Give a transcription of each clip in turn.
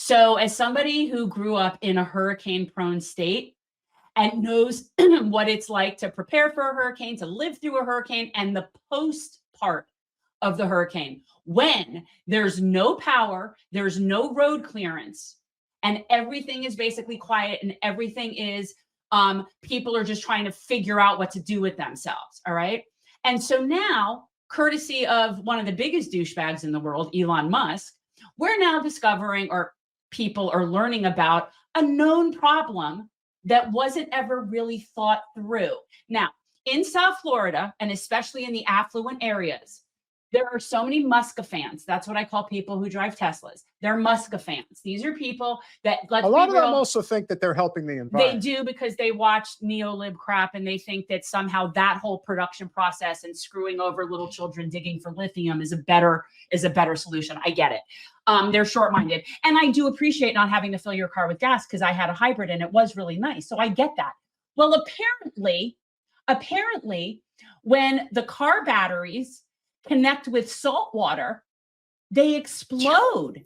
So as somebody who grew up in a hurricane-prone state and knows what it's like to prepare for a hurricane, to live through a hurricane, and the post part of the hurricane, when there's no power, there's no road clearance, and everything is basically quiet and everything is, people are just trying to figure out what to do with themselves, all right? And so now, courtesy of one of the biggest douchebags in the world, Elon Musk, we're now discovering, or people are learning about, a known problem that wasn't ever really thought through. Now, in South Florida, and especially in the affluent areas, there are so many Muska fans. That's what I call people who drive Teslas. They're Muska fans. These are people that, a lot of them also think that they're helping the environment. They do, because they watch neo-lib crap and they think that somehow that whole production process and screwing over little children digging for lithium is a better solution. I get it. They're short-minded. And I do appreciate not having to fill your car with gas, because I had a hybrid and it was really nice. So I get that. Well, apparently, when the car batteries connect with salt water, they explode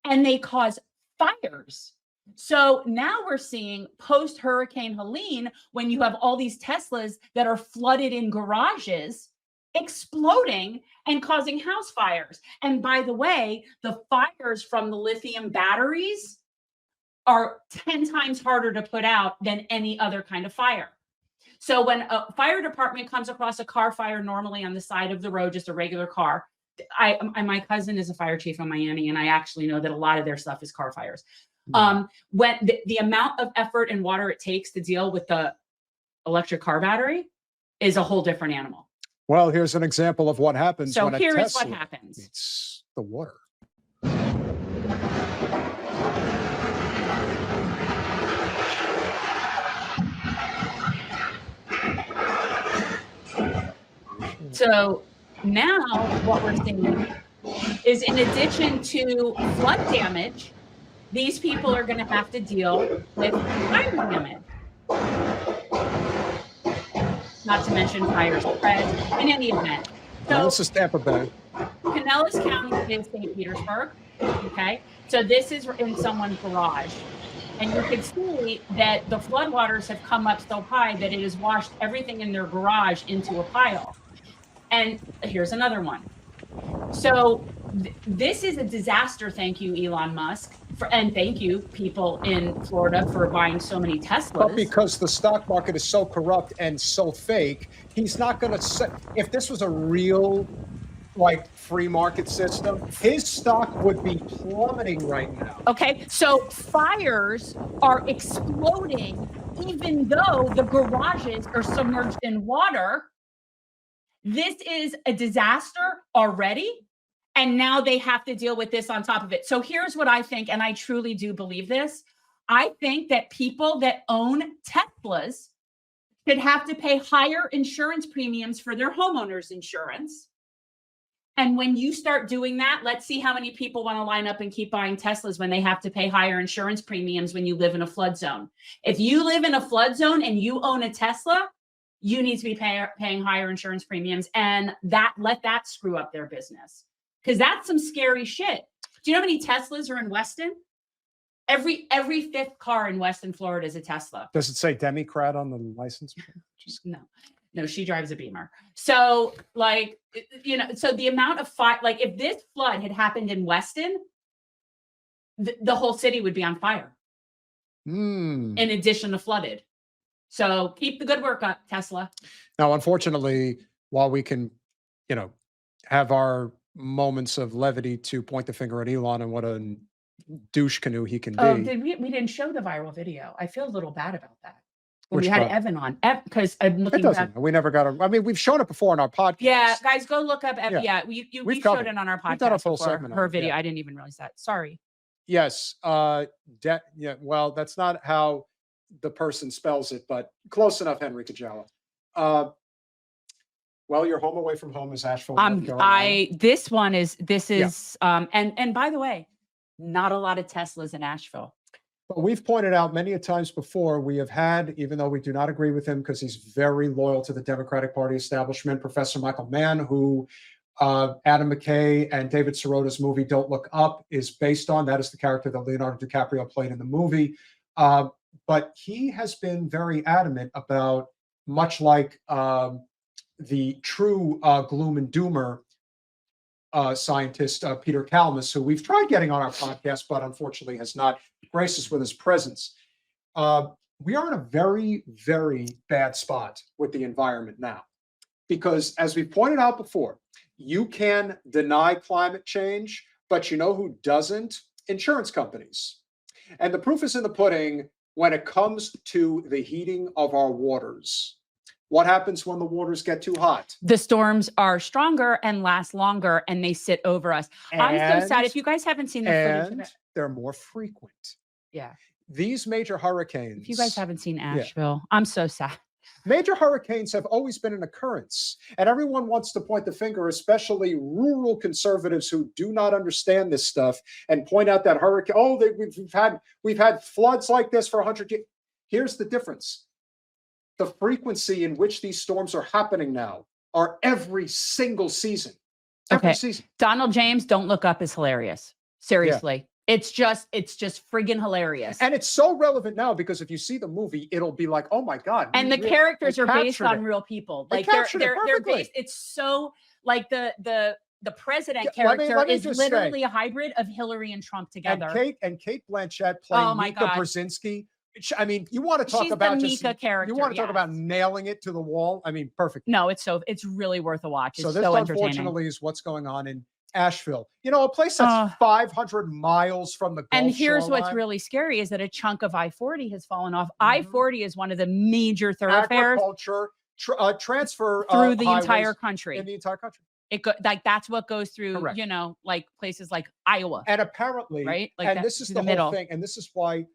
and they cause fires. So now we're seeing post Hurricane Helene, when you have all these Teslas that are flooded in garages, exploding and causing house fires. And by the way, the fires from the lithium batteries are 10 times harder to put out than any other kind of fire. So when a fire department comes across a car fire normally on the side of the road, just a regular car, my cousin is a fire chief in Miami, and I actually know that a lot of their stuff is car fires. When the amount of effort and water it takes to deal with the electric car battery is a whole different animal. Well, here's an example of what happens when a Tesla is what happens. Meets the water. So now what we're seeing is, in addition to flood damage, these people are going to have to deal with fire damage. Not to mention fire spread in any event. So this is Tampa Bay. Pinellas County is St. Petersburg. Okay. So this is in someone's garage. And you can see that the floodwaters have come up so high that it has washed everything in their garage into a pile. And here's another one. So this is a disaster. Thank you, Elon Musk. And thank you, people in Florida, for buying so many Teslas. But because the stock market is so corrupt and so fake, he's not going to. If this was a real, free market system, his stock would be plummeting right now. Okay, so fires are exploding, even though the garages are submerged in water. This is a disaster already, and now they have to deal with this on top of it. So here's what I think, and I truly do believe this. I think that people that own Teslas should have to pay higher insurance premiums for their homeowners insurance. And when you start doing that, let's see how many people want to line up and keep buying Teslas when they have to pay higher insurance premiums when you live in a flood zone. If you live in a flood zone and you own a Tesla, you need to be paying higher insurance premiums, and let that screw up their business, because that's some scary shit. Do you know how many Teslas are in Weston? Every fifth car in Weston, Florida is a Tesla. Does it say Democrat on the license plate? No, she drives a Beamer. So so the amount of fire, if this flood had happened in Weston, the whole city would be on fire. In addition to flooded. So keep the good work up, Tesla. Now, unfortunately, while we can, have our moments of levity to point the finger at Elon and what a douche canoe he can be. We didn't show the viral video. I feel a little bad about that. When we had Evan on, because I'm looking back. We never got we've shown it before on our podcast. Yeah, guys, go look up. We showed it on our podcast. We've done a full segment. Her video. I didn't even realize that. Sorry. Yes. Well, that's not how the person spells it, but close enough, Henry Kajala. Well, your home away from home is Asheville. This is and by the way, not a lot of Teslas in Asheville. But we've pointed out many a times before, we have had, even though we do not agree with him because he's very loyal to the Democratic Party establishment, Professor Michael Mann, who Adam McKay and David Sirota's movie Don't Look Up is based on. That is the character that Leonardo DiCaprio played in the movie. But he has been very adamant about, much like the true gloom and doomer scientist, Peter Kalmus, who we've tried getting on our podcast, but unfortunately has not graced us with his presence. We are in a very, very bad spot with the environment now. Because as we pointed out before, you can deny climate change, but you know who doesn't? Insurance companies. And the proof is in the pudding when it comes to the heating of our waters. What happens when the waters get too hot? The storms are stronger and last longer, and they sit over us. I'm so sad. If you guys haven't seen the footage of it, they're more frequent. Yeah. These major hurricanes. If you guys haven't seen Asheville, I'm so sad. Major hurricanes have always been an occurrence, and everyone wants to point the finger, especially rural conservatives who do not understand this stuff, and point out that hurricane. Oh, we've had floods like this for 100 years. Here's the difference: the frequency in which these storms are happening now are every single season. Every season. Donald James, Don't Look Up is hilarious. Seriously. Yeah. It's just friggin' hilarious. And it's so relevant now because if you see the movie, it'll be like, oh my God. And the characters are based on real people. Like they're based, it's so like the president character is literally a hybrid of Hillary and Trump together. And Kate Blanchett playing Mika Brzezinski. I mean, you want to talk about just character. You want to talk about nailing it to the wall. I mean, perfect. No, it's really worth a watch. It's so this unfortunately is what's going on in Asheville, a place that's 500 miles from the Gulf And here's shoreline. What's really scary is that a chunk of I-40 has fallen off. I-40 is one of the major thoroughfares. Agriculture transfer through the entire country. In the entire country. That's what goes through, like places like Iowa. And apparently, right? Like and this is the whole thing. And this is why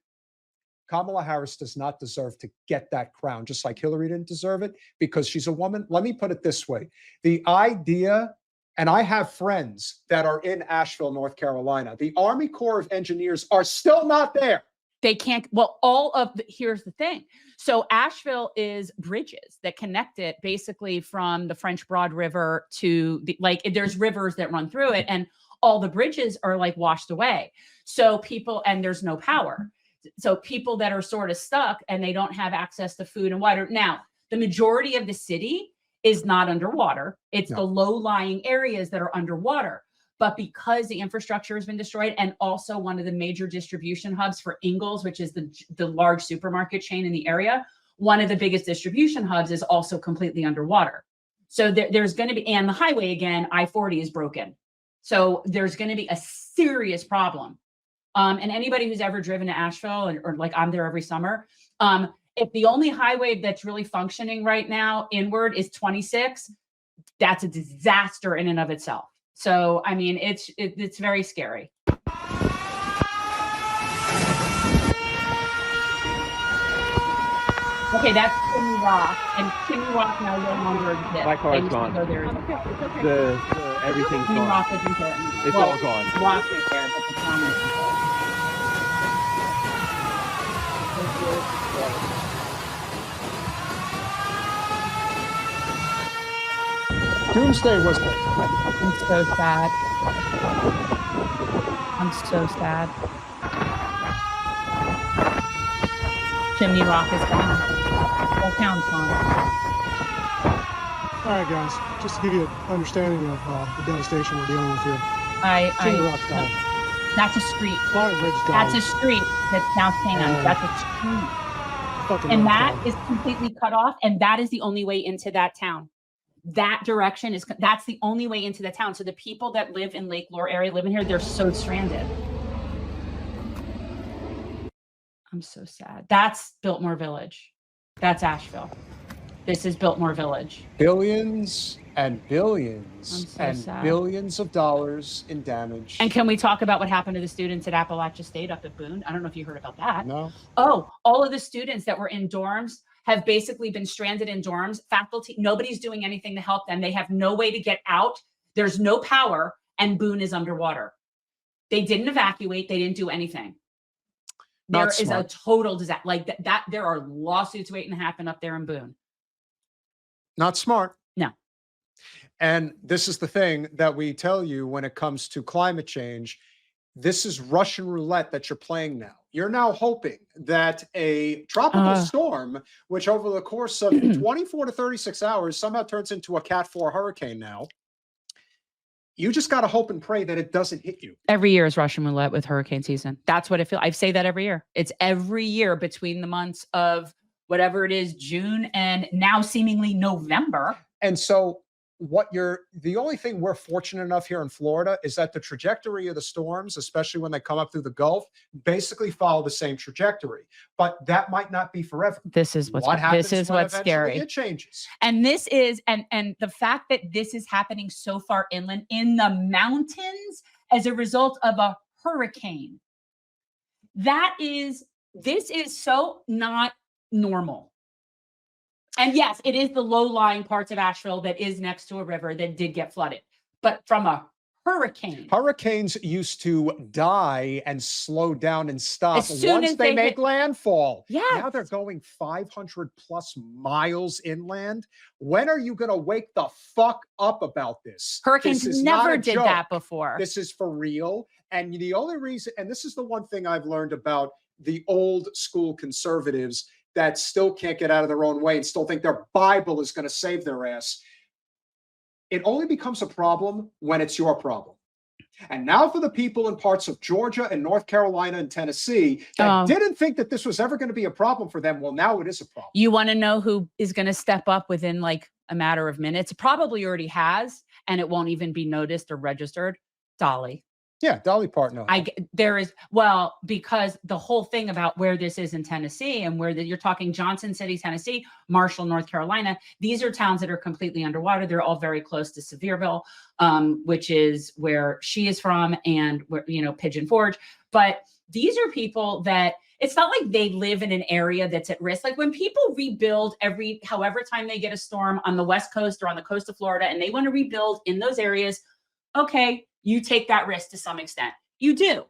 Kamala Harris does not deserve to get that crown, just like Hillary didn't deserve it, because she's a woman. Let me put it this way. The idea. And I have friends that are in Asheville, North Carolina. The Army Corps of Engineers are still not there. They can't. Well, here's the thing. So Asheville is bridges that connect it basically from the French Broad River to there's rivers that run through it, and all the bridges are washed away. So and there's no power. So people that are sort of stuck and they don't have access to food and water. Now, the majority of the city is not underwater. It's the low-lying areas that are underwater. But because the infrastructure has been destroyed, and also one of the major distribution hubs for Ingles, which is the large supermarket chain in the area, one of the biggest distribution hubs is also completely underwater. So there's going to be, and the highway again, I-40 is broken. So there's going to be a serious problem. And anybody who's ever driven to Asheville, or I'm there every summer, if the only highway that's really functioning right now inward is 26, that's a disaster in and of itself. So, I mean, it's very scary. Okay, that's Kimmy Rock, and Kimmy Rock now no longer exists. My car's gone. Everything's Kimmy gone. Rock isn't there. It's all gone. Rock is there, but the town isn't there. Doomsday was. I'm so sad. I'm so sad. Chimney Rock is gone. Whole town's gone. All right, guys. Just to give you an understanding of the devastation we're dealing with here. Chimney Rock's gone. That's a street. That's a street that's now Canaan. That's a street. And that is completely cut off, and that is the only way into that town. That direction that's the only way into the town. So the people that live in Lake Lure area, living here, they're so stranded. I'm so sad. That's Biltmore Village. That's Asheville. This is Biltmore Village. Billions and billions billions of dollars in damage. And can we talk about what happened to the students at Appalachia State up at Boone? I don't know if you heard about that. No. Oh, all of the students that were in dorms have basically been stranded in dorms. Faculty, nobody's doing anything to help them. They have no way to get out. There's no power, and Boone is underwater. They didn't evacuate. They didn't do anything. There is a total disaster. Like that, there are lawsuits waiting to happen up there in Boone. Not smart. No. And this is the thing that we tell you when it comes to climate change. This is Russian roulette that you're playing now. You're now hoping that a tropical storm, which over the course of 24 to 36 hours somehow turns into a Cat 4 hurricane now, you just got to hope and pray that it doesn't hit you. Every year is Russian roulette with hurricane season. That's what I feel. I say that every year. It's every year between the months of whatever it is, June and now seemingly November. And so the only thing we're fortunate enough here in Florida is that the trajectory of the storms, especially when they come up through the Gulf, basically follow the same trajectory. But that might not be forever. This is what's scary. It changes. And this is, and the fact that this is happening so far inland in the mountains as a result of a hurricane. This is so not normal. And yes, it is the low-lying parts of Asheville that is next to a river that did get flooded. But from a hurricane. Hurricanes used to die and slow down and stop once they make landfall. Yeah. Now they're going 500 plus miles inland. When are you going to wake the fuck up about this? Hurricanes never did that before. This is for real. And the only reason, and this is the one thing I've learned about the old school conservatives that still can't get out of their own way and still think their Bible is going to save their ass. It only becomes a problem when it's your problem. And now for the people in parts of Georgia and North Carolina and Tennessee that didn't think that this was ever going to be a problem for them, well, now it is a problem. You want to know who is going to step up within like a matter of minutes? Probably already has, and it won't even be noticed or registered. Dolly. Yeah, Dolly Parton. Because the whole thing about where this is in Tennessee and you're talking Johnson City, Tennessee, Marshall, North Carolina, these are towns that are completely underwater. They're all very close to Sevierville, which is where she is from, and where, Pigeon Forge. But these are people that it's not like they live in an area that's at risk. Like when people rebuild however time they get a storm on the West Coast or on the coast of Florida, and they want to rebuild in those areas, okay, you take that risk to some extent. You do.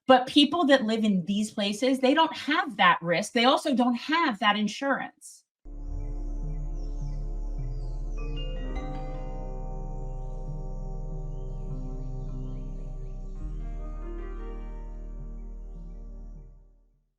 But people that live in these places, they don't have that risk. They also don't have that insurance.